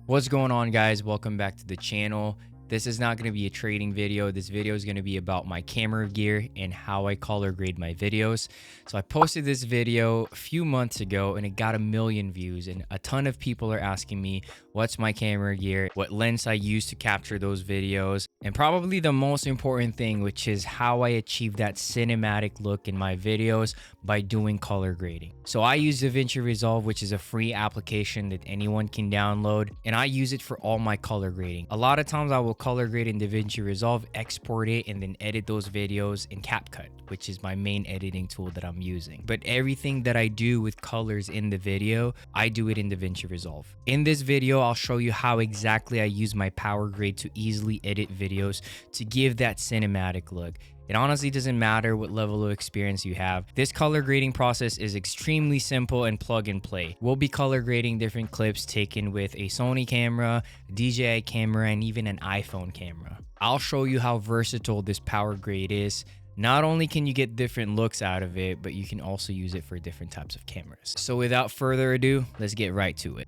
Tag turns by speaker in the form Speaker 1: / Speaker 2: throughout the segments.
Speaker 1: What's going on, guys? Welcome back to the channel. This is not going to be a trading video. This video is going to be about my camera gear and how I color grade my videos. So I posted this video a few months ago and it got 1 million views, and a ton of people are asking me what's my camera gear, what lens I use to capture those videos, and probably the most important thing, which is how I achieve that cinematic look in my videos by doing color grading. So I use DaVinci Resolve, which is a free application that anyone can download, and I use it for all my color grading. A lot of times I will color grade in DaVinci Resolve, export it, and then edit those videos in CapCut, which is my main editing tool that I'm using. But everything that I do with colors in the video, I do it in DaVinci Resolve. In this video, I'll show you how exactly I use my PowerGrade to easily edit videos to give that cinematic look. It honestly doesn't matter what level of experience you have. This color grading process is extremely simple and plug and play. We'll be color grading different clips taken with a Sony camera, a DJI camera, and even an iPhone camera. I'll show you how versatile this PowerGrade is. Not only can you get different looks out of it, but you can also use it for different types of cameras. So without further ado, let's get right to it.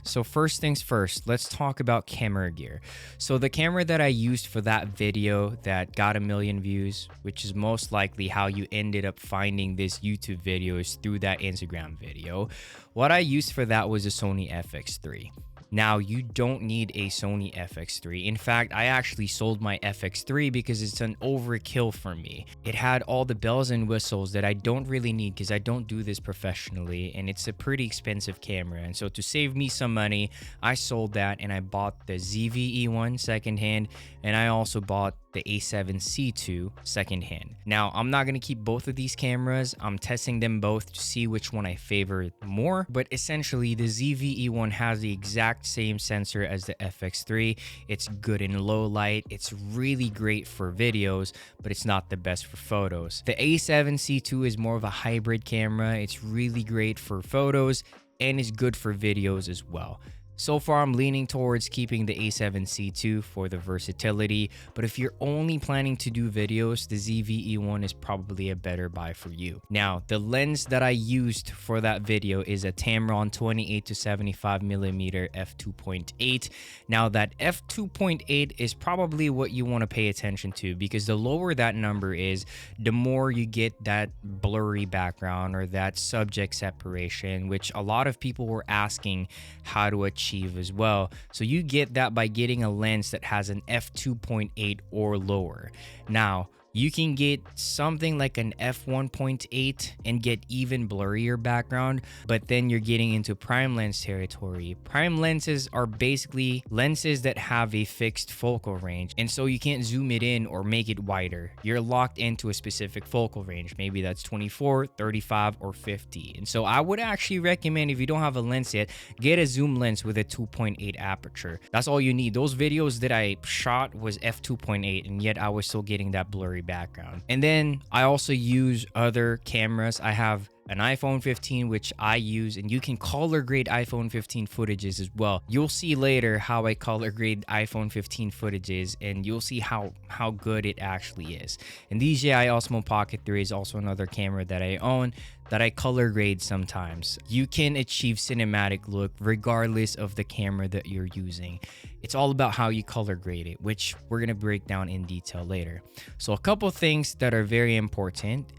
Speaker 1: So first things first, let's talk about camera gear. So the camera that I used for that video that got 1 million views, which is most likely how you ended up finding this YouTube video, is through that Instagram video. What I used for that was a Sony FX3. Now, you don't need a Sony FX3. In fact, I actually sold my FX3 because it's an overkill for me. It had all the bells and whistles that I don't really need because I don't do this professionally, and it's a pretty expensive camera. And so to save me some money, I sold that and I bought the ZV-E1 secondhand, and I also bought the A7C II secondhand. Now, I'm not going to keep both of these cameras. I'm testing them both to see which one I favor more, but essentially the ZV-E1 has the exact same sensor as the FX3. It's good in low light. It's really great for videos, but it's not the best for photos. The A7C II is more of a hybrid camera. It's really great for photos and is good for videos as well. So far, I'm leaning towards keeping the A7C II for the versatility, but if you're only planning to do videos, the ZV-E1 is probably a better buy for you. Now, the lens that I used for that video is a Tamron 28 to 75 millimeter f2.8. Now, that f2.8 is probably what you want to pay attention to, because the lower that number is, the more you get that blurry background or that subject separation, which a lot of people were asking how to achieve as well. So you get that by getting a lens that has an f2.8 or lower. Now, you can get something like an f1.8 and get even blurrier background, but then you're getting into prime lens territory. Prime lenses are basically lenses that have a fixed focal range, and so you can't zoom it in or make it wider. You're locked into a specific focal range. Maybe that's 24, 35, or 50. And so I would actually recommend, if you don't have a lens yet, get a zoom lens with a 2.8 aperture. That's all you need. Those videos that I shot was f2.8, and yet I was still getting that blurry background. And then I also use other cameras. I have an iPhone 15, which I use, and you can color grade iPhone 15 footages as well. You'll see later how I color grade iPhone 15 footages, and you'll see how good it actually is. And DJI Osmo Pocket 3 is also another camera that I own that I color grade sometimes. You can achieve cinematic look regardless of the camera that you're using. It's all about how you color grade it, which we're gonna break down in detail later. So a couple things that are very important.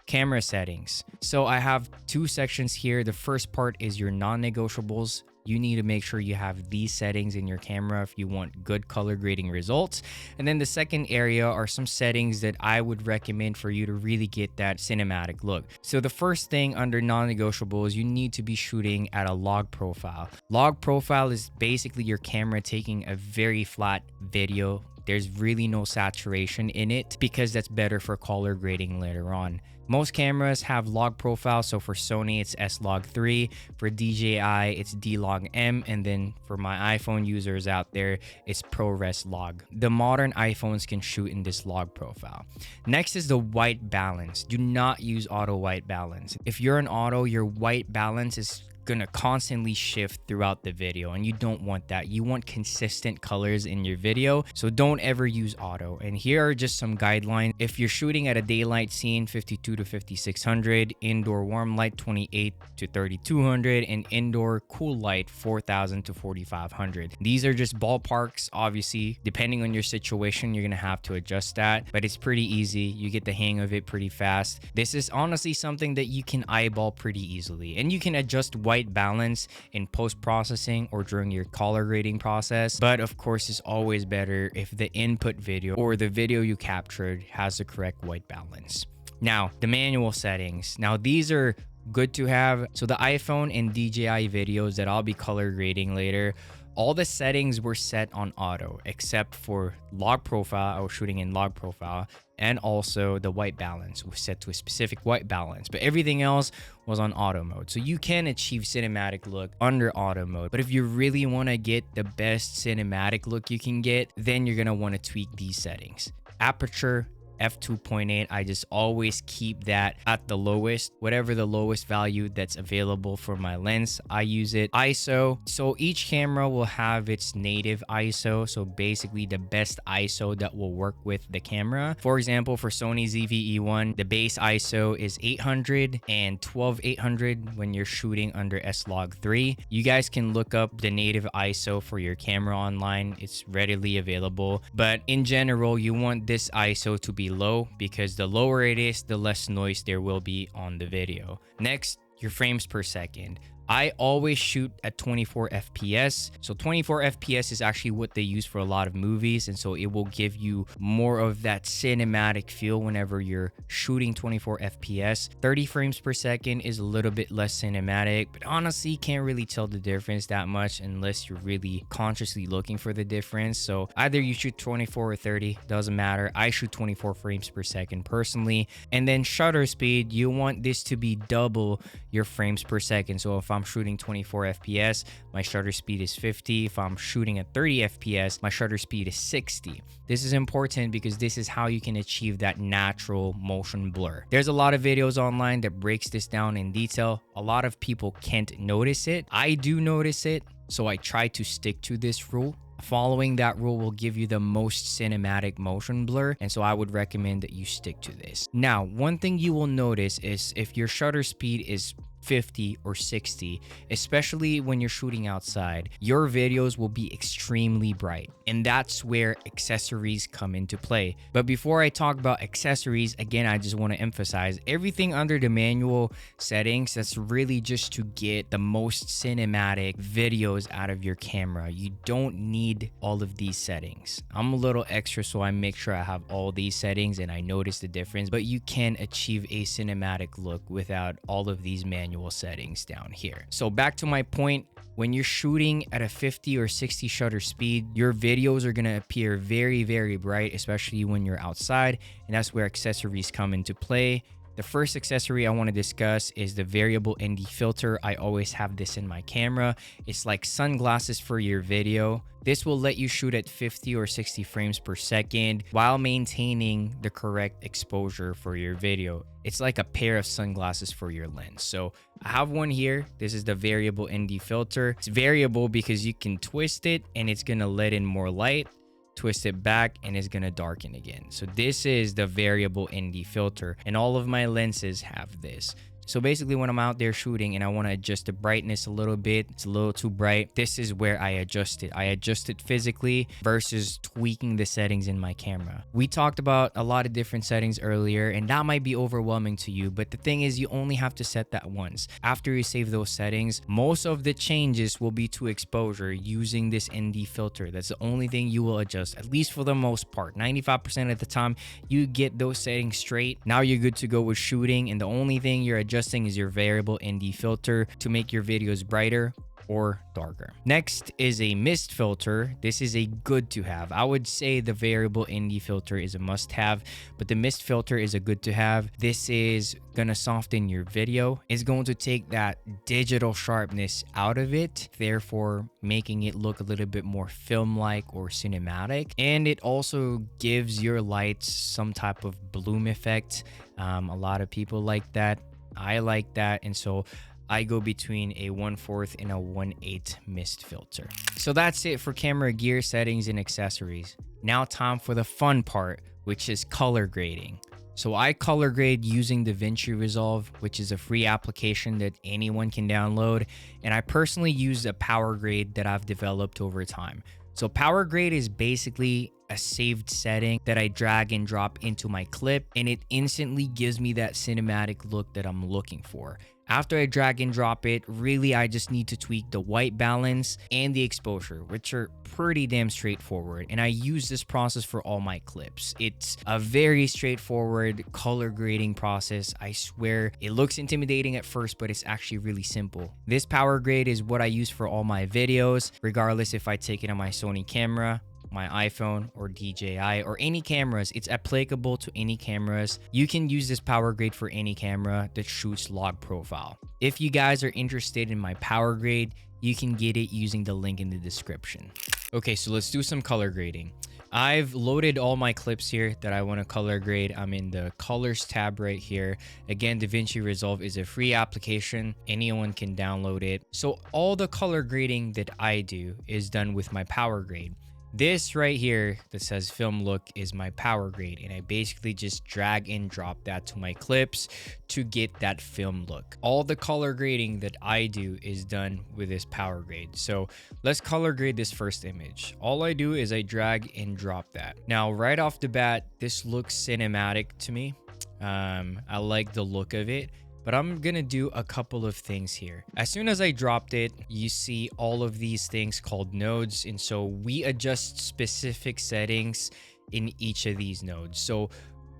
Speaker 1: Camera settings. So I have two sections here. The first part is your non-negotiables. You need to make sure you have these settings in your camera if you want good color grading results. And then the second area are some settings that I would recommend for you to really get that cinematic look. So the first thing under non-negotiables, you need to be shooting at a log profile. Log profile is basically your camera taking a very flat video. There's really no saturation in it because that's better for color grading later on. Most cameras have log profile, so for Sony it's S-Log3, for DJI it's D-Log-M, and then for my iPhone users out there, it's ProRes Log. The modern iPhones can shoot in this log profile. Next is the white balance. Do not use auto white balance. If you're an auto, your white balance is gonna constantly shift throughout the video, and you don't want that. You want consistent colors in your video, so don't ever use auto. And here are just some guidelines. If you're shooting at a daylight scene, 52 to 5600, indoor warm light 28 to 3200, and indoor cool light 4000 to 4500. These are just ballparks. Obviously, depending on your situation, you're gonna have to adjust that, but it's pretty easy. You get the hang of it pretty fast. This is honestly something that you can eyeball pretty easily, and you can adjust white balance in post-processing or during your color grading process. But of course, it's always better if the input video or the video you captured has the correct white balance. Now, the manual settings. Now, these are good to have. So the iPhone and DJI videos that I'll be color grading later, all the settings were set on auto except for log profile. I was shooting in log profile, and also the white balance was set to a specific white balance, but everything else was on auto mode. So you can achieve cinematic look under auto mode, but if you really want to get the best cinematic look you can get, then you're going to want to tweak these settings. Aperture f2.8, I just always keep that at the lowest, whatever the lowest value that's available for my lens, I use it. ISO, so each camera will have its native ISO, so basically the best ISO that will work with the camera. For example, for Sony ZV-E1, the base ISO is 800 and 12800 when you're shooting under S-Log3. You guys can look up the native ISO for your camera online, it's readily available, but in general, you want this ISO to be low, because the lower it is, the less noise there will be on the video. Next, your frames per second. I always shoot at 24 FPS. So 24 FPS is actually what they use for a lot of movies, and so it will give you more of that cinematic feel whenever you're shooting 24 FPS. 30 frames per second is a little bit less cinematic, but honestly, you can't really tell the difference that much unless you're really consciously looking for the difference. So either you shoot 24 or 30, doesn't matter. I shoot 24 frames per second personally. And then shutter speed, you want this to be double your frames per second. So if I'm shooting 24 FPS, my shutter speed is 50. If I'm shooting at 30 FPS, my shutter speed is 60. This is important because this is how you can achieve that natural motion blur. There's a lot of videos online that breaks this down in detail. A lot of people can't notice it. I do notice it, so I try to stick to this rule. Following that rule will give you the most cinematic motion blur, and so I would recommend that you stick to this. Now, one thing you will notice is if your shutter speed is 50 or 60, especially when you're shooting outside, your videos will be extremely bright, and that's where accessories come into play. But before I talk about accessories, again, I just want to emphasize everything under the manual settings, that's really just to get the most cinematic videos out of your camera. You don't need all of these settings. I'm a little extra, so I make sure I have all these settings and I notice the difference, but you can achieve a cinematic look without all of these manual settings down here. So back to my point, when you're shooting at a 50 or 60 shutter speed, your videos are going to appear very, very bright, especially when you're outside, and that's where accessories come into play. The first accessory I want to discuss is the variable ND filter. I always have this in my camera. It's like sunglasses for your video. This will let you shoot at 50 or 60 frames per second while maintaining the correct exposure for your video. It's like a pair of sunglasses for your lens. So I have one here. This is the variable ND filter. It's variable because you can twist it and it's going to let in more light. Twist it back and it's gonna darken again. So this is the variable ND filter, and all of my lenses have this. So basically when I'm out there shooting and I want to adjust the brightness a little bit, it's a little too bright, this is where I adjust it. I adjust it physically versus tweaking the settings in my camera. We talked about a lot of different settings earlier, and that might be overwhelming to you, but the thing is you only have to set that once. After you save those settings, most of the changes will be to exposure using this ND filter. That's the only thing you will adjust, at least for the most part. 95% of the time you get those settings straight. Now you're good to go with shooting, and the only thing you're adjusting is your variable ND filter to make your videos brighter or darker. Next is a mist filter. This is a good to have. I would say the variable ND filter is a must have, but the mist filter is a good to have. This is gonna soften your video. It's going to take that digital sharpness out of it, therefore making it look a little bit more film-like or cinematic. And it also gives your lights some type of bloom effect. A lot of people like that. I like that, and so I go between a 1/4 and a 1/8 mist filter. So that's it for camera gear, settings, and accessories. Now time for the fun part, which is color grading. So I color grade using DaVinci Resolve, which is a free application that anyone can download. And I personally use a PowerGrade that I've developed over time. So PowerGrade is basically a saved setting that I drag and drop into my clip, and it instantly gives me that cinematic look that I'm looking for. After I drag and drop it, really I just need to tweak the white balance and the exposure, which are pretty damn straightforward. And I use this process for all my clips. It's a very straightforward color grading process. I swear it looks intimidating at first, but it's actually really simple. This PowerGrade is what I use for all my videos, regardless if I take it on my Sony camera, my iPhone, or DJI, or any cameras. It's applicable to any cameras. You can use this PowerGrade for any camera that shoots log profile. If you guys are interested in my PowerGrade, you can get it using the link in the description. Okay, so let's do some color grading. I've loaded all my clips here that I want to color grade. I'm in the colors tab right here. Again, DaVinci Resolve is a free application. Anyone can download it. So all the color grading that I do is done with my PowerGrade. This right here that says film look is my PowerGrade, and I basically just drag and drop that to my clips to get that film look. All the color grading that I do is done with this PowerGrade. So let's color grade this first image. All I do is I drag and drop that. Now, right off the bat, this looks cinematic to me. I like the look of it. But I'm gonna do a couple of things here. As soon as I dropped it, you see all of these things called nodes. And so we adjust specific settings in each of these nodes. So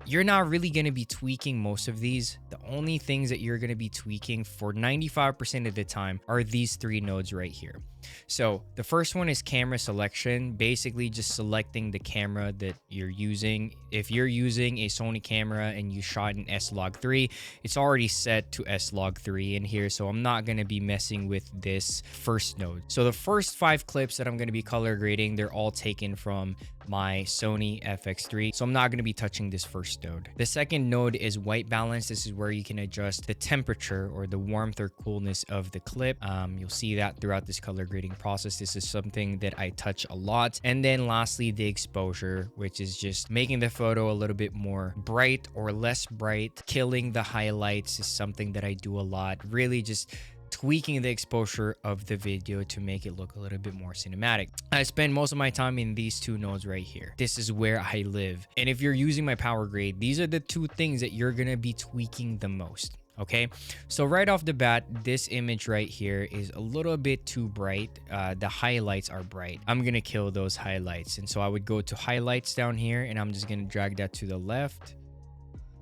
Speaker 1: you're not really gonna be tweaking most of these. The only things that you're gonna be tweaking for 95% of the time are these 3 nodes right here. So the first one is camera selection, basically just selecting the camera that you're using. If you're using a Sony camera and you shot in S-Log3, it's already set to S-Log3 in here, so I'm not going to be messing with this first node. So the first 5 clips that I'm going to be color grading, they're all taken from my Sony FX3, so I'm not going to be touching this first node. The second node is white balance. This is where you can adjust the temperature or the warmth or coolness of the clip. You'll see that throughout this color grading process. This is something that I touch a lot. And then lastly, the exposure, which is just making the photo a little bit more bright or less bright. Killing the highlights is something that I do a lot. Really just tweaking the exposure of the video to make it look a little bit more cinematic. I spend most of my time in these 2 nodes right here. This is where I live. And if you're using my PowerGrade, these are the 2 things that you're gonna be tweaking the most. Okay, so right off the bat, this image right here is a little bit too bright. The highlights are bright. I'm gonna kill those highlights. And so I would go to highlights down here, and I'm just gonna drag that to the left.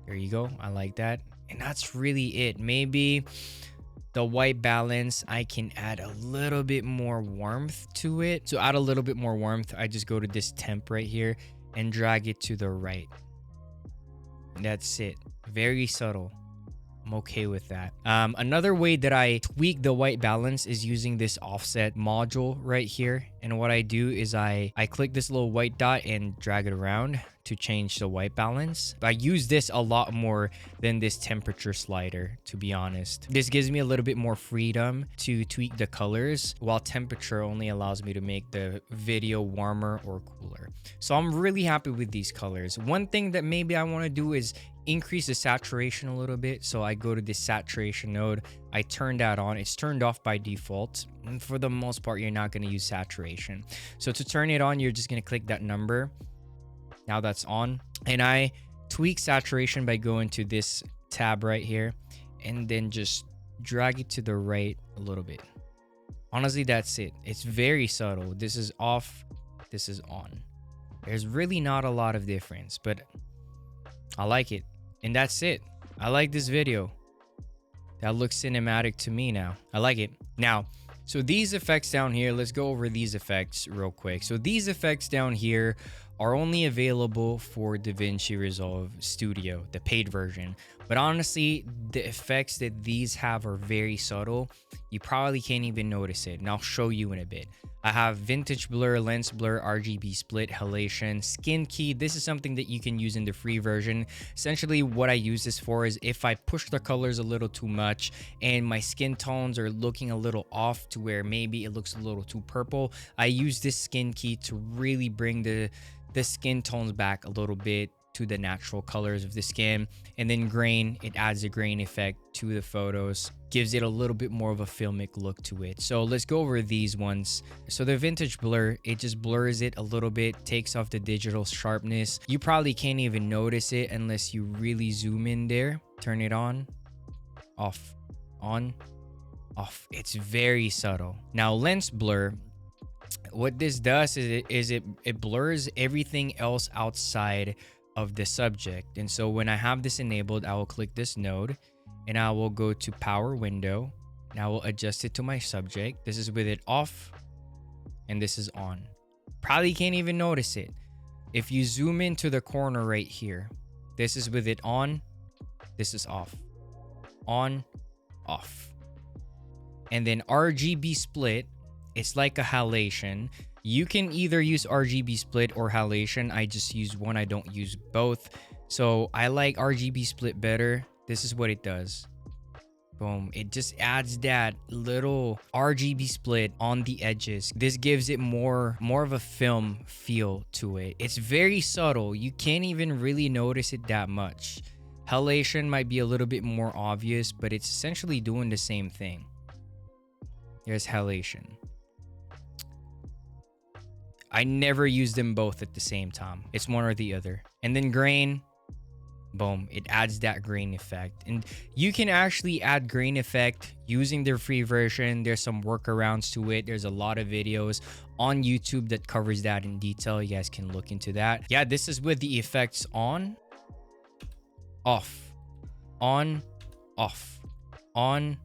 Speaker 1: There you go. I like that. And that's really it. Maybe the white balance, I can add a little bit more warmth to it. So add a little bit more warmth, I just go to this temp right here and drag it to the right. And that's it. Very subtle. I'm okay with that. Another way that I tweak the white balance is using this offset module right here. And what I do is I click this little white dot and drag it around to change the white balance. I use this a lot more than this temperature slider, to be honest. This gives me a little bit more freedom to tweak the colors, while temperature only allows me to make the video warmer or cooler. So I'm really happy with these colors. One thing that maybe I want to do is increase the saturation a little bit. So I go to this saturation node, I turn that on. It's turned off by default, and for the most part you're not going to use saturation. So to turn it on, you're just going to click that number. Now that's on, and I tweak saturation by going to this tab right here and then just drag it to the right a little bit. Honestly, that's it. It's very subtle. This is off, this is on. There's really not a lot of difference, but I like it. And that's it. I like this video. That looks cinematic to me now. I like it. Now, so these effects down here, let's go over these effects real quick. So these effects down here are only available for DaVinci Resolve Studio, the paid version. But honestly, the effects that these have are very subtle. You probably can't even notice it, and I'll show you in a bit. I have vintage blur, lens blur, RGB split, halation, skin key. This is something that you can use in the free version. Essentially what I use this for is if I push the colors a little too much and my skin tones are looking a little off to where maybe it looks a little too purple, I use this skin key to really bring the skin tones back a little bit to the natural colors of the skin. And then grain, it adds a grain effect to the photos, gives it a little bit more of a filmic look to it. So let's go over these ones. So the vintage blur, it just blurs it a little bit, takes off the digital sharpness. You probably can't even notice it unless you really zoom in there. Turn it on, off, on, off. It's very subtle. Now lens blur, what this does is it blurs everything else outside of the subject. And so when I have this enabled, I will click this node and I will go to power window and I will adjust it to my subject. This is with it off and this is on. Probably can't even notice it. If you zoom into the corner right here, this is with it on, this is off, on, off. And then RGB split, it's like a halation. You can either use RGB split or halation. I just use one, I don't use both. So I like RGB split better. This is what it does. Boom. It just adds that little RGB split on the edges. This gives it more of a film feel to it. It's very subtle. You can't even really notice it that much. Halation might be a little bit more obvious, but it's essentially doing the same thing. Here's halation. I never use them both at the same time. It's one or the other. And then grain, boom, it adds that grain effect. And you can actually add grain effect using their free version. There's some workarounds to it. There's a lot of videos on YouTube that covers that in detail. You guys can look into that. Yeah, this is with the effects on, off, on, off, on,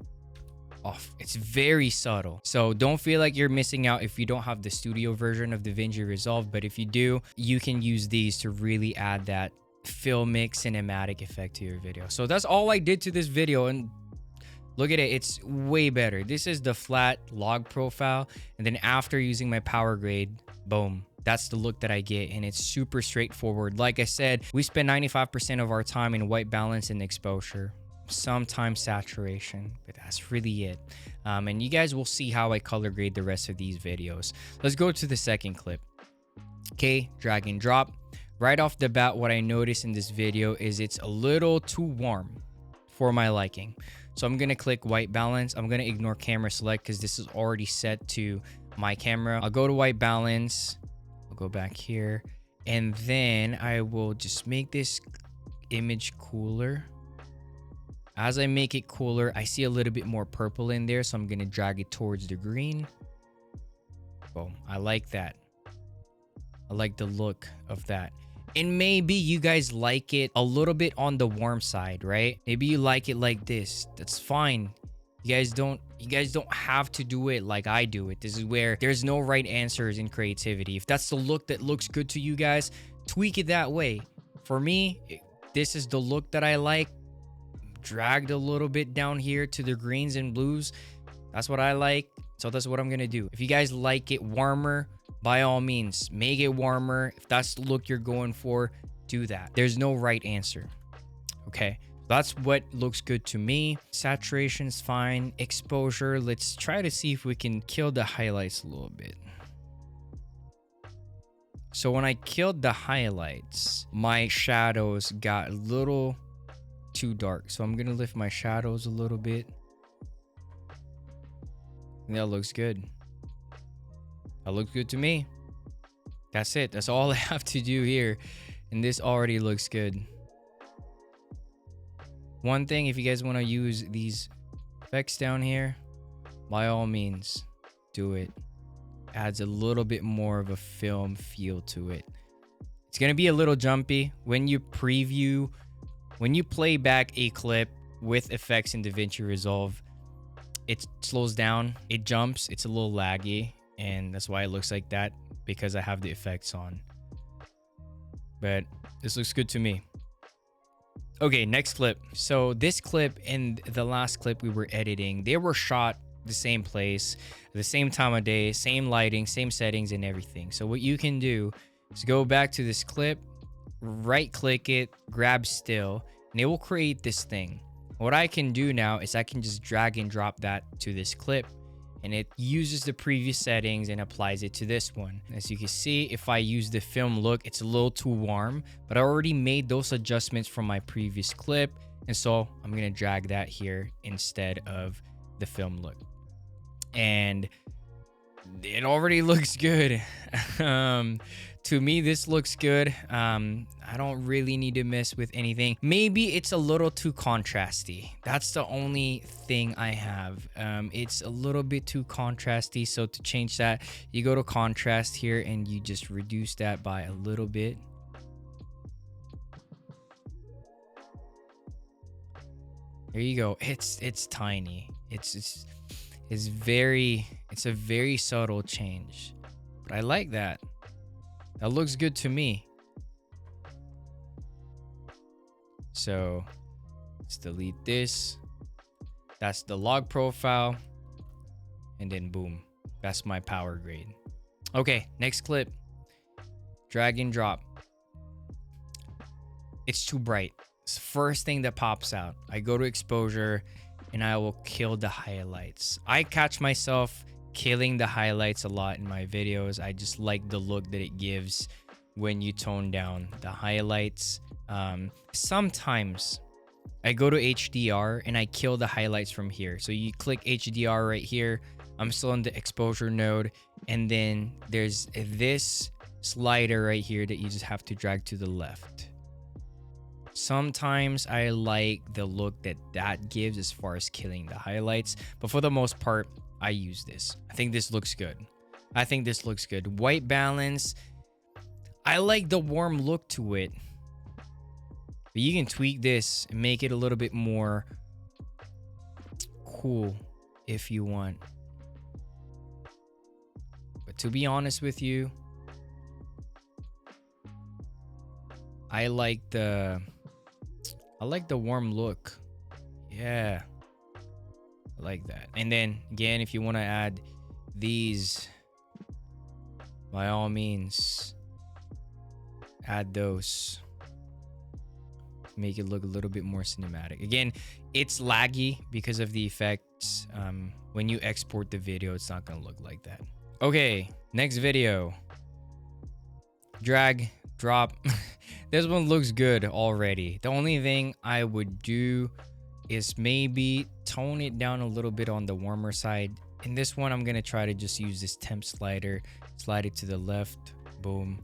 Speaker 1: off. It's very subtle. So don't feel like you're missing out if you don't have the studio version of DaVinci Resolve, but if you do, you can use these to really add that filmic cinematic effect to your video. So that's all I did to this video, and look at it, it's way better. This is the flat log profile, and then after using my PowerGrade, boom, that's the look that I get, and it's super straightforward. Like I said, we spend 95% of our time in white balance and exposure, sometimes saturation, but that's really it. And you guys will see how I color grade the rest of these videos. Let's go to the second clip. Okay, drag and drop. Right off the bat, what I noticed in this video is it's a little too warm for my liking. So I'm gonna click white balance. I'm gonna ignore camera select because this is already set to my camera. I'll go to white balance. I'll go back here, and then I will just make this image cooler. As I make it cooler, I see a little bit more purple in there, so I'm gonna drag it towards the green. Boom, I like that. I like the look of that. And maybe you guys like it a little bit on the warm side, right? Maybe you like it like this. That's fine. You guys don't have to do it like I do it. This is where there's no right answers in creativity. If that's the look that looks good to you guys, tweak it that way. For me, this is the look that I like. Dragged a little bit down here to the greens and blues. That's what I like. So that's what I'm gonna do. If you guys like it warmer, by all means, make it warmer. If that's the look you're going for, do that. There's no right answer. Okay, that's what looks good to me. Saturation's fine. Exposure, let's try to see if we can kill the highlights a little bit. So when I killed the highlights, my shadows got a little too dark, so I'm gonna lift my shadows a little bit. And that looks good. That looks good to me. That's it. That's all I have to do here, and this already looks good. One thing, if you guys want to use these effects down here, by all means do it. Adds a little bit more of a film feel to it. It's gonna be a little jumpy when you preview. When you play back a clip with effects in DaVinci Resolve, it slows down, it jumps, it's a little laggy, and that's why it looks like that, because I have the effects on. But this looks good to me. Okay, next clip. So this clip and the last clip we were editing, they were shot the same place, the same time of day, same lighting, same settings and everything. So what you can do is go back to this clip, right click it, grab still, and it will create this thing. What I can do now is I can just drag and drop that to this clip, and it uses the previous settings and applies it to this one. As you can see, if I use the film look, it's a little too warm, but I already made those adjustments from my previous clip. And so I'm going to drag that here instead of the film look. And it already looks good. To me, this looks good. I don't really need to mess with anything. Maybe it's a little too contrasty. That's the only thing I have. It's a little bit too contrasty. So to change that, you go to contrast here and you just reduce that by a little bit. There you go. It's tiny. It's a very subtle change, but I like that. That looks good to me. So let's delete this. That's the log profile. And then boom, that's my PowerGrade. Okay, next clip. Drag and drop. It's too bright. It's the first thing that pops out. I go to exposure and I will kill the highlights. I catch myself killing the highlights a lot in my videos. I just like the look that it gives when you tone down the highlights. Sometimes I go to HDR and I kill the highlights from here. So you click HDR right here. I'm still in the exposure node. And then there's this slider right here that you just have to drag to the left. Sometimes I like the look that gives as far as killing the highlights. But for the most part, I use this. I think this looks good. White balance. I like the warm look to it. But you can tweak this and make it a little bit more cool if you want. But to be honest with you, I like the warm look. Yeah. I like that. And then again, if you want to add these, by all means, add those. Make it look a little bit more cinematic. Again, it's laggy because of the effects. When you export the video, it's not gonna look like that. Okay, next video. Drag, drop. This one looks good already. The only thing I would do is maybe tone it down a little bit on the warmer side. In this one, I'm gonna try to just use this temp slider, slide it to the left. Boom,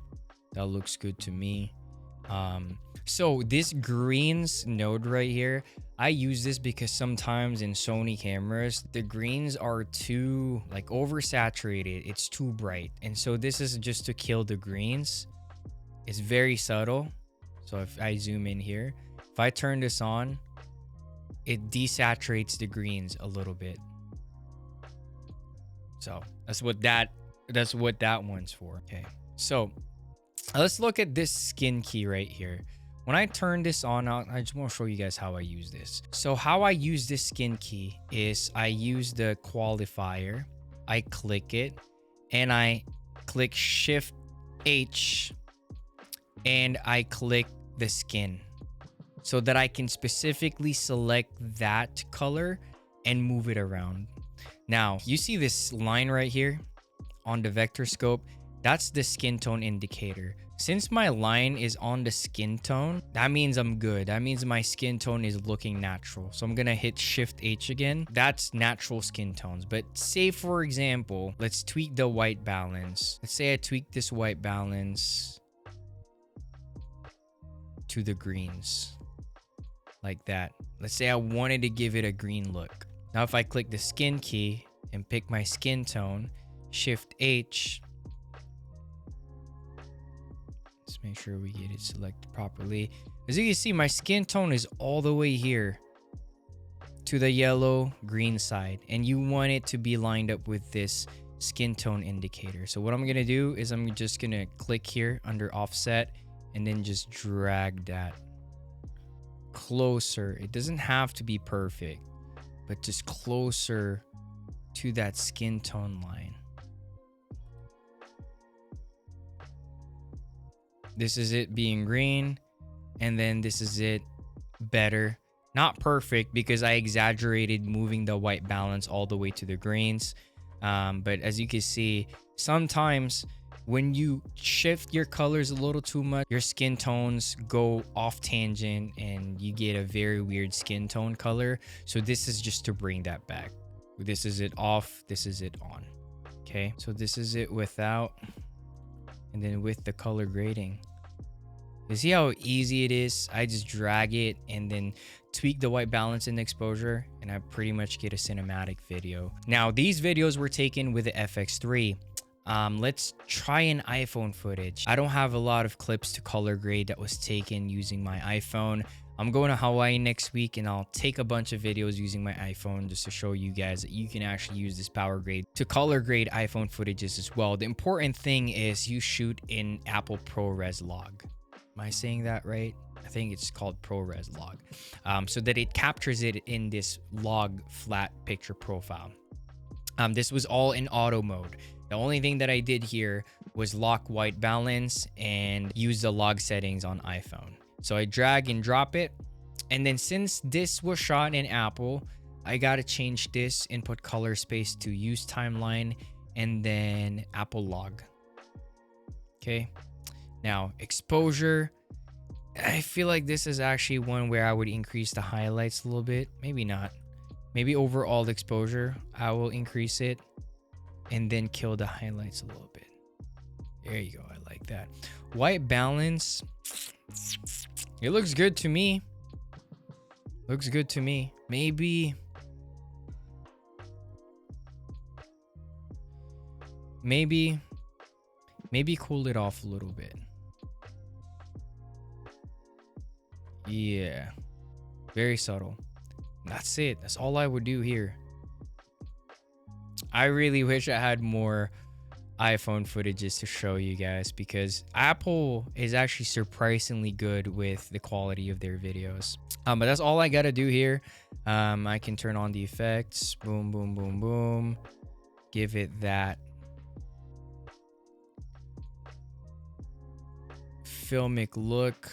Speaker 1: that looks good to me. So this greens node right here, I use this because sometimes in Sony cameras, the greens are too like oversaturated. It's too bright. And so this is just to kill the greens. It's very subtle. So if I zoom in here, if I turn this on, it desaturates the greens a little bit. So that's what that one's for. Okay. So let's look at this skin key right here. When I turn this on, I just want to show you guys how I use this. So how I use this skin key is I use the qualifier, I click it, and I click Shift H, and I click the skin so that I can specifically select that color and move it around. Now, you see this line right here on the vector scope? That's the skin tone indicator. Since my line is on the skin tone, that means I'm good. That means my skin tone is looking natural. So I'm gonna hit Shift H again. That's natural skin tones. But say for example, let's tweak the white balance. Let's say I tweak this white balance to the greens like that. Let's say I wanted to give it a green look. Now if I click the skin key and pick my skin tone, Shift H, let's make sure we get it selected properly. As you can see, my skin tone is all the way here to the yellow green side, and you want it to be lined up with this skin tone indicator. So what I'm gonna do is I'm just gonna click here under offset and then just drag that closer. It doesn't have to be perfect, but just closer to that skin tone line. This is it being green, and then this is it better. Not perfect because I exaggerated moving the white balance all the way to the greens. But as you can see, sometimes when you shift your colors a little too much, your skin tones go off tangent and you get a very weird skin tone color. So this is just to bring that back. This is it off, this is it on. Okay, so this is it without, and then with the color grading. You see how easy it is? I just drag it and then tweak the white balance and exposure, and I pretty much get a cinematic video. Now, these videos were taken with the FX3. Let's try an iPhone footage. I don't have a lot of clips to color grade that was taken using my iPhone. I'm going to Hawaii next week, and I'll take a bunch of videos using my iPhone just to show you guys that you can actually use this PowerGrade to color grade iPhone footages as well. The important thing is you shoot in Apple ProRes log. Am I saying that right? I think it's called ProRes log. So that it captures it in this log flat picture profile. This was all in auto mode. The only thing that I did here was lock white balance and use the log settings on iPhone. So I drag and drop it. And then since this was shot in Apple, I got to change this input color space to use timeline and then Apple log. Okay. Now, exposure, I feel like this is actually one where I would increase the highlights a little bit. Maybe not. Maybe overall exposure, I will increase it and then kill the highlights a little bit. There you go. I like that. White balance, it looks good to me. Looks good to me. Maybe cool it off a little bit. Yeah, very subtle. That's it. That's all I would do here. I really wish I had more iPhone footages to show you guys, because Apple is actually surprisingly good with the quality of their videos. But that's all I gotta do here. I can turn on the effects. Boom, boom, boom, boom. Give it that filmic look.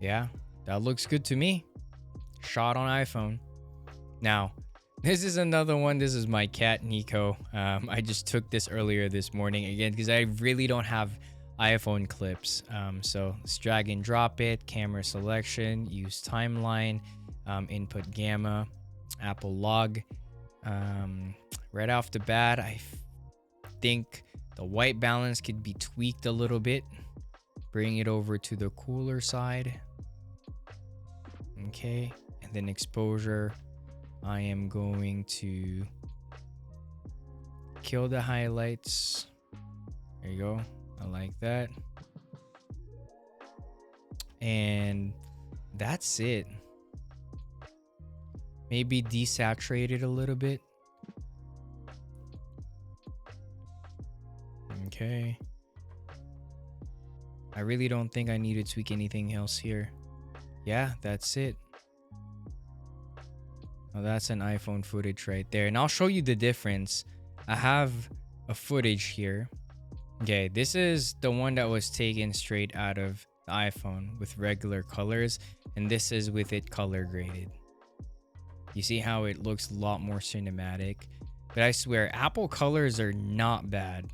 Speaker 1: Yeah, that looks good to me. Shot on iPhone. Now, this is another one. This is my cat, Nico. I just took this earlier this morning again because I really don't have iPhone clips. So let's drag and drop it. Camera selection, use timeline, input gamma, Apple log. Right off the bat, I think the white balance could be tweaked a little bit. Bring it over to the cooler side. Okay, and then exposure, I am going to kill the highlights. There you go. I like that. And that's it. Maybe desaturate it a little bit. Okay. I really don't think I need to tweak anything else here. Yeah, that's it. Well, that's an iPhone footage right there. And I'll show you the difference. I have a footage here. Okay, this is the one that was taken straight out of the iPhone with regular colors. And this is with it color graded. You see how it looks a lot more cinematic. But I swear, Apple colors are not bad.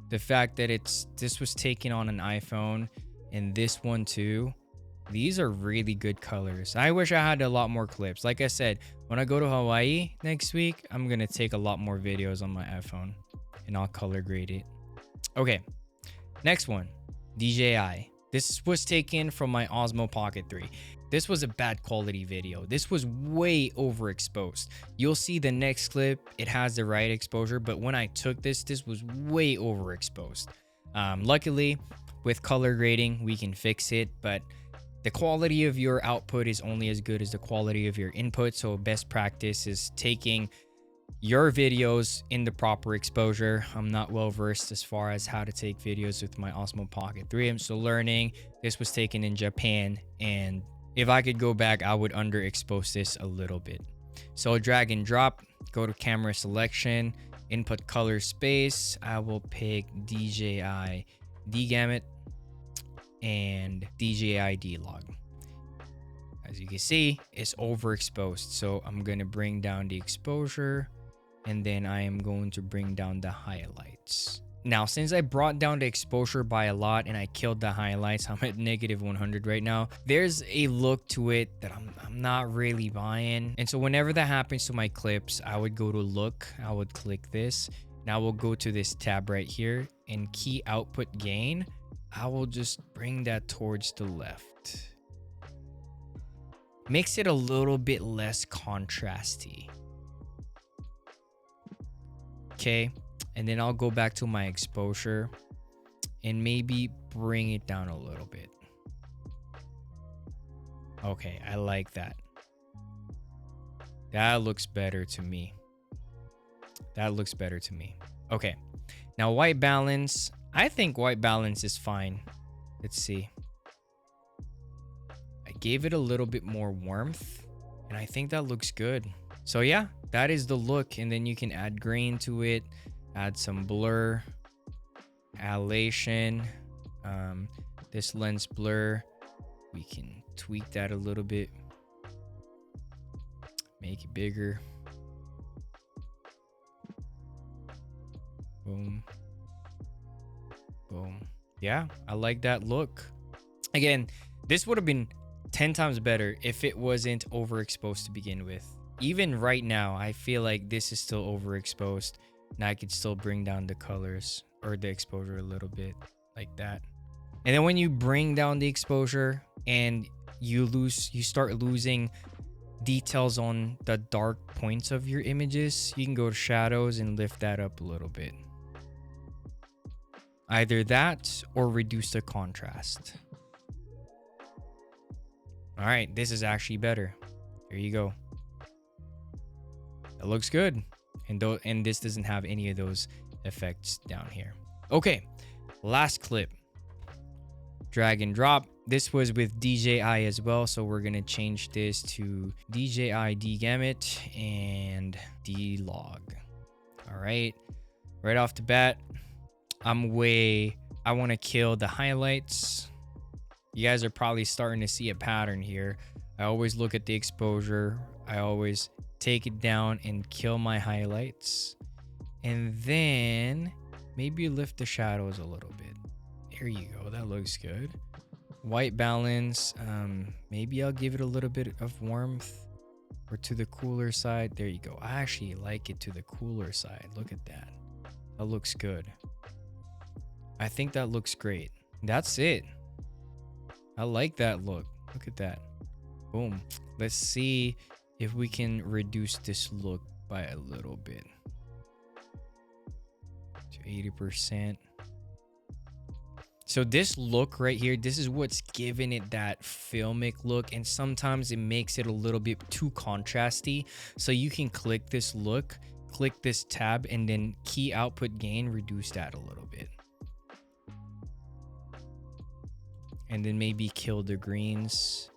Speaker 1: The fact that this was taken on an iPhone and this one too. These are really good colors. I wish I had a lot more clips. Like I said, when I go to Hawaii next week, I'm going to take a lot more videos on my iPhone and I'll color grade it. Okay, next one, DJI. This was taken from my Osmo Pocket 3. This was a bad quality video. This was way overexposed. You'll see the next clip, it has the right exposure, but when I took this was way overexposed. Luckily, with color grading, we can fix it, but the quality of your output is only as good as the quality of your input. So best practice is taking your videos in the proper exposure. I'm not well versed as far as how to take videos with my Osmo Pocket 3. I'm still learning. This was taken in Japan and If I could go back, I would underexpose this a little bit. So drag and drop, go to camera selection, input color space. I will pick DJI D-Gamut and DJI D-Log. As you can see, it's overexposed. So I'm going to bring down the exposure, and then I am going to bring down the highlights. Now, since I brought down the exposure by a lot and I killed the highlights, I'm at -100 right now. There's a look to it that I'm not really buying. And so whenever that happens to my clips, I would go to look, I would click this. Now we'll go to this tab right here and key output gain. I will just bring that towards the left. Makes it a little bit less contrasty. Okay. And then I'll go back to my exposure and maybe bring it down a little bit. Okay, I like that. That looks better to me. That looks better to me. Okay, now white balance. I think white balance is fine. Let's see. I gave it a little bit more warmth, and I think that looks good. So yeah, that is the look. And then you can add grain to it. Add some blur, halation, this lens blur. We can tweak that a little bit, make it bigger. Boom, boom. Yeah, I like that look. Again, this would have been 10 times better if it wasn't overexposed to begin with. Even right now, I feel like this is still overexposed. Now I could still bring down the colors or the exposure a little bit like that. And then when you bring down the exposure and you start losing details on the dark points of your images, you can go to shadows and lift that up a little bit. Either that or reduce the contrast. All right, this is actually better. There you go. It looks good. And this doesn't have any of those effects down here. Okay, last clip. Drag and drop. This was with DJI as well, so we're gonna change this to DJI D-Gamut and D-Log. All right, right off the bat, I want to kill the highlights. You guys are probably starting to see a pattern here. I always look at the exposure. I always take it down and kill my highlights, and then maybe lift the shadows a little bit. There you go. That looks good. White balance. Maybe I'll give it a little bit of warmth or to the cooler side. There you go. I actually like it to the cooler side. Look at that. That looks good. I think that looks great. That's it. I like that look. Look at that. Boom. Let's see if we can reduce this look by a little bit to 80%. So this look right here, this is what's giving it that filmic look, and sometimes it makes it a little bit too contrasty. So you can click this look, click this tab, and then key output gain, reduce that a little bit. And then maybe kill the greens.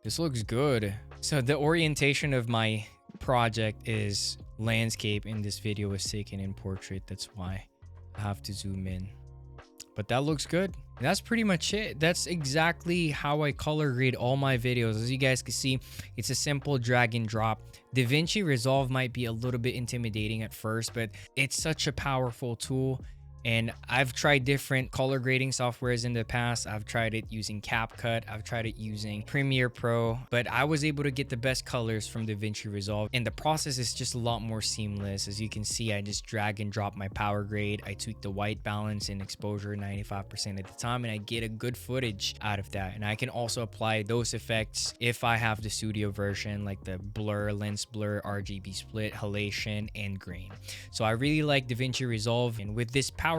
Speaker 1: This looks good. So the orientation of my project is landscape, and this video was taken in portrait. That's why I have to zoom in. But that looks good. And that's pretty much it. That's exactly how I color grade all my videos. As you guys can see, it's a simple drag and drop. DaVinci Resolve might be a little bit intimidating at first, but it's such a powerful tool. And I've tried different color grading softwares in the past. I've tried it using CapCut. I've tried it using Premiere Pro, but I was able to get the best colors from DaVinci Resolve. And the process is just a lot more seamless. As you can see, I just drag and drop my PowerGrade. I tweak the white balance and exposure 95% of the time, and I get a good footage out of that. And I can also apply those effects if I have the studio version, like the blur, lens blur, RGB split, halation, and grain. So I really like DaVinci Resolve. And with this PowerGrade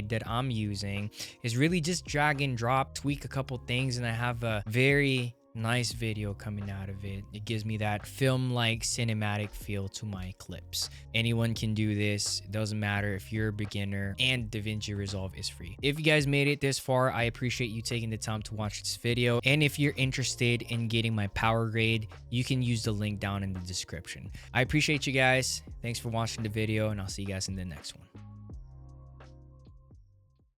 Speaker 1: that I'm using is really just drag and drop, tweak a couple things, and I have a very Nice video coming out of it. It gives me that film-like cinematic feel to my clips. Anyone can do this. It doesn't matter if you're a beginner, and DaVinci Resolve is free. If you guys made it this far, I appreciate you taking the time to watch this video. And if you're interested in getting my PowerGrade, you can use the link down in the description. I appreciate you guys. Thanks for watching the video, and I'll see you guys in the next one.